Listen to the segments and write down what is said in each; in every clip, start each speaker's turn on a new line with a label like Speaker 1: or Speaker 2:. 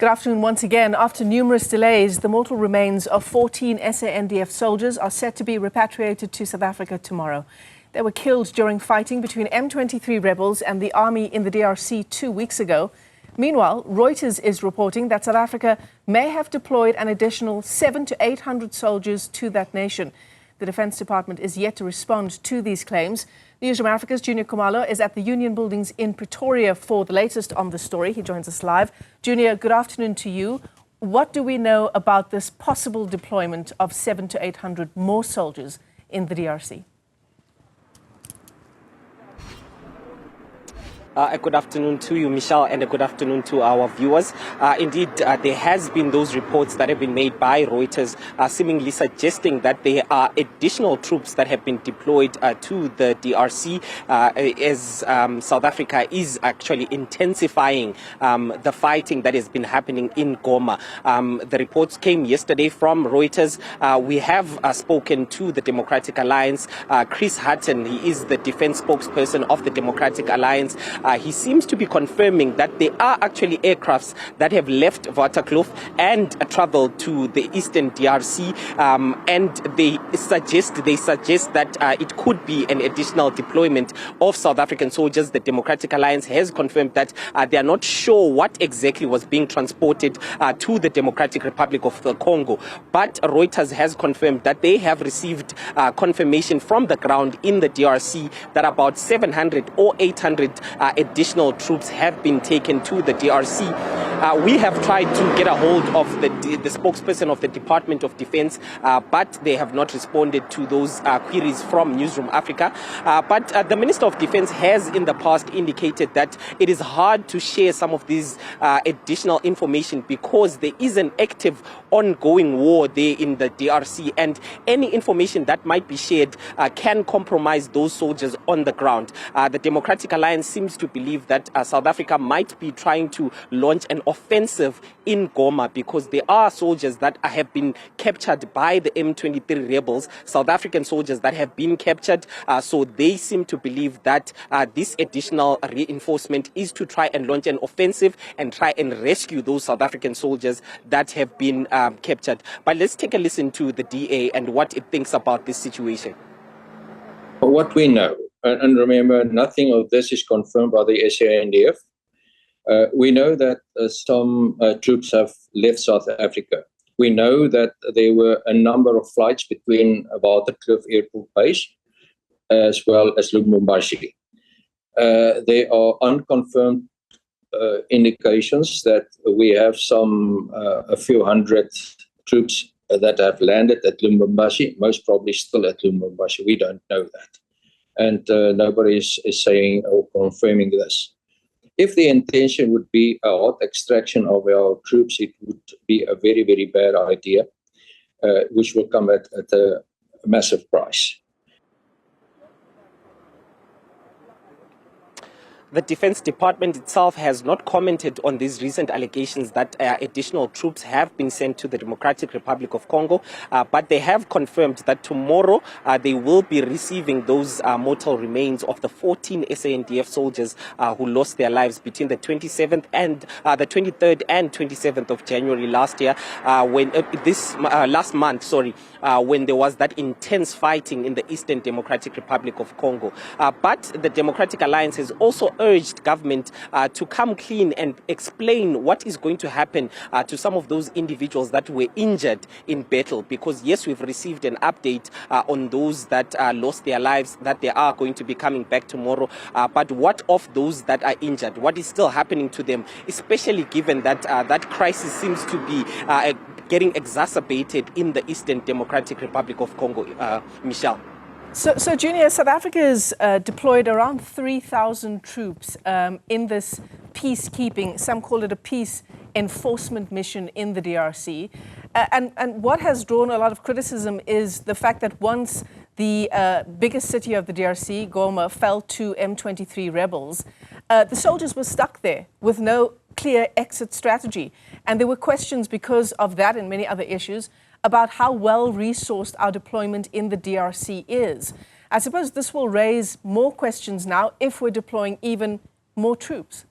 Speaker 1: Good afternoon once again. After numerous delays, the mortal remains of 14 SANDF soldiers are set to be repatriated to South Africa tomorrow. They were killed during fighting between M23 rebels and the army in the DRC 2 weeks ago. Meanwhile, Reuters is reporting that South Africa may have deployed an additional 700 to 800 soldiers to that nation. The Defence Department is yet to respond to these claims. Newzroom Afrika's Juniour Khumalo is at the Union Buildings in Pretoria for the latest on the story. He joins us live. Juniour, good afternoon to you. What do we know about this possible deployment of 700 to 800 more soldiers in the DRC?
Speaker 2: Good afternoon to you, Michelle, and a good afternoon to our viewers. Indeed, there has been those reports that have been made by Reuters seemingly suggesting that there are additional troops that have been deployed to the DRC as South Africa is actually intensifying the fighting that has been happening in Goma. The reports came yesterday from Reuters. We have spoken to the Democratic Alliance. Chris Hattingh, he is the defense spokesperson of the Democratic Alliance. He seems to be confirming that there are actually aircrafts that have left Waterkloof and traveled to the eastern DRC, and they suggest that it could be an additional deployment of South African soldiers. The Democratic Alliance has confirmed that they are not sure what exactly was being transported to the Democratic Republic of the Congo, but Reuters has confirmed that they have received confirmation from the ground in the DRC that about 700 or 800 additional troops have been taken to the DRC. We have tried to get a hold of the spokesperson of the Department of Defense, but they have not responded to those queries from Newzroom Afrika. But the Minister of Defense has in the past indicated that it is hard to share some of these additional information because there is an active ongoing war there in the DRC, and any information that might be shared can compromise those soldiers on the ground. The Democratic Alliance seems to believe that South Africa might be trying to launch an offensive in Goma because there are soldiers that have been captured by the M23 rebels, South African soldiers that have been captured. So they seem to believe that this additional reinforcement is to try and launch an offensive and try and rescue those South African soldiers that have been captured. But let's take a listen to the DA and what it thinks about this situation.
Speaker 3: What we know, and remember, nothing of this is confirmed by the SANDF. We know that some troops have left South Africa. We know that there were a number of flights between Waterkloof Airport Base as well as Lubumbashi. There are unconfirmed indications that we have a few hundred troops that have landed at Lubumbashi, most probably still at Lubumbashi. We don't know that. And nobody is saying or confirming this. If the intention would be a hot extraction of our troops, it would be a very, very bad idea, which will come at a massive price.
Speaker 2: The Defense Department itself has not commented on these recent allegations that additional troops have been sent to the Democratic Republic of Congo, but they have confirmed that tomorrow they will be receiving those mortal remains of the 14 SANDF soldiers who lost their lives between the 27th and the 23rd and 27th of January last year, when when there was that intense fighting in the Eastern Democratic Republic of Congo. But the Democratic Alliance has also urged government to come clean and explain what is going to happen to some of those individuals that were injured in battle, because yes, we've received an update on those that lost their lives, that they are going to be coming back tomorrow, but what of those that are injured? What is still happening to them, especially given that that crisis seems to be getting exacerbated in the Eastern Democratic Republic of Congo, Michelle?
Speaker 1: So Juniour, South Africa has deployed around 3,000 troops in this peacekeeping, some call it a peace enforcement mission in the DRC. And what has drawn a lot of criticism is the fact that once the biggest city of the DRC, Goma, fell to M23 rebels, the soldiers were stuck there with no clear exit strategy. And there were questions because of that and many other issues about how well resourced our deployment in the DRC is. I suppose this will raise more questions now if we're deploying even more troops.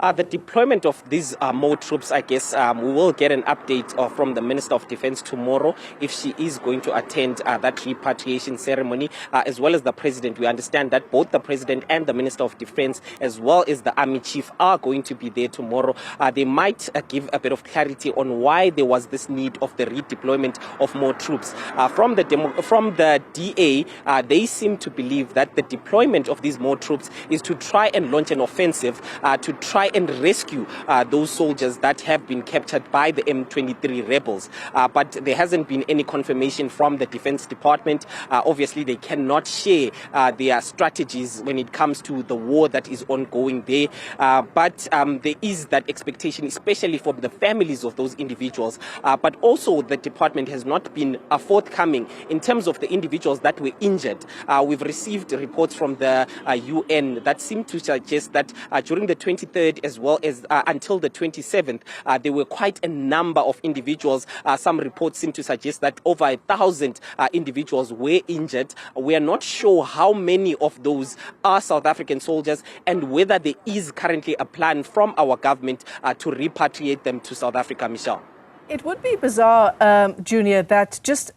Speaker 2: The deployment of these more troops, I guess, we will get an update from the Minister of Defense tomorrow if she is going to attend that repatriation ceremony, as well as the President. We understand that both the President and the Minister of Defense, as well as the Army Chief, are going to be there tomorrow. They might give a bit of clarity on why there was this need of the redeployment of more troops. From the DA, they seem to believe that the deployment of these more troops is to try and launch an offensive to try and rescue those soldiers that have been captured by the M23 rebels. But there hasn't been any confirmation from the Defense Department. Obviously, they cannot share their strategies when it comes to the war that is ongoing there. But there is that expectation, especially for the families of those individuals. But also, the department has not been forthcoming in terms of the individuals that were injured. We've received reports from the UN that seem to suggest that during the 23rd as well as until the 27th, there were quite a number of individuals. Some reports seem to suggest that over 1,000 individuals were injured. We are not sure how many of those are South African soldiers and whether there is currently a plan from our government to repatriate them to South Africa, Michelle.
Speaker 1: It would be bizarre, Junior, that just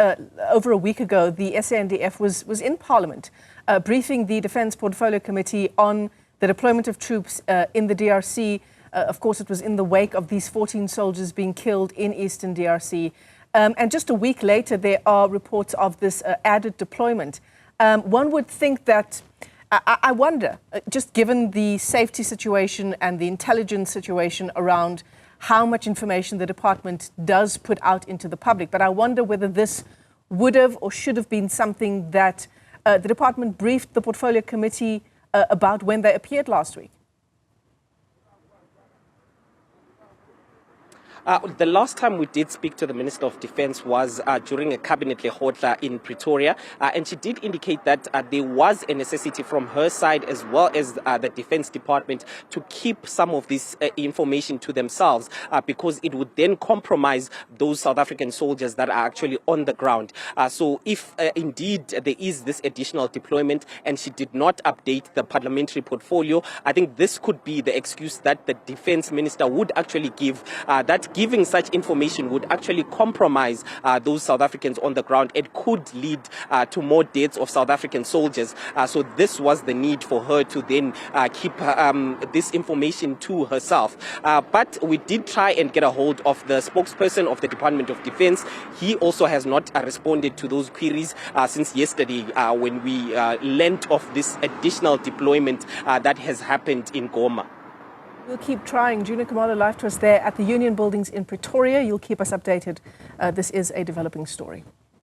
Speaker 1: over a week ago, the SANDF was in Parliament briefing the Defence Portfolio Committee on the deployment of troops in the DRC. Of course, it was in the wake of these 14 soldiers being killed in eastern DRC. And just a week later, there are reports of this added deployment. One would think that, I wonder, just given the safety situation and the intelligence situation around how much information the department does put out into the public. But I wonder whether this would have or should have been something that the department briefed the Portfolio Committee about when they appeared last week.
Speaker 2: The last time we did speak to the Minister of Defense was during a cabinet lehotla in Pretoria, and she did indicate that there was a necessity from her side as well as the Defense Department to keep some of this information to themselves because it would then compromise those South African soldiers that are actually on the ground. So if indeed there is this additional deployment and she did not update the parliamentary portfolio, I think this could be the excuse that the Defense Minister would actually give, that giving such information would actually compromise those South Africans on the ground. It could lead to more deaths of South African soldiers. So this was the need for her to then keep this information to herself. But we did try and get a hold of the spokesperson of the Department of Defense. He also has not responded to those queries since yesterday when we learnt of this additional deployment that has happened in Goma.
Speaker 1: We'll keep trying. Juniour Khumalo live to us there at the Union Buildings in Pretoria. You'll keep us updated. This is a developing story.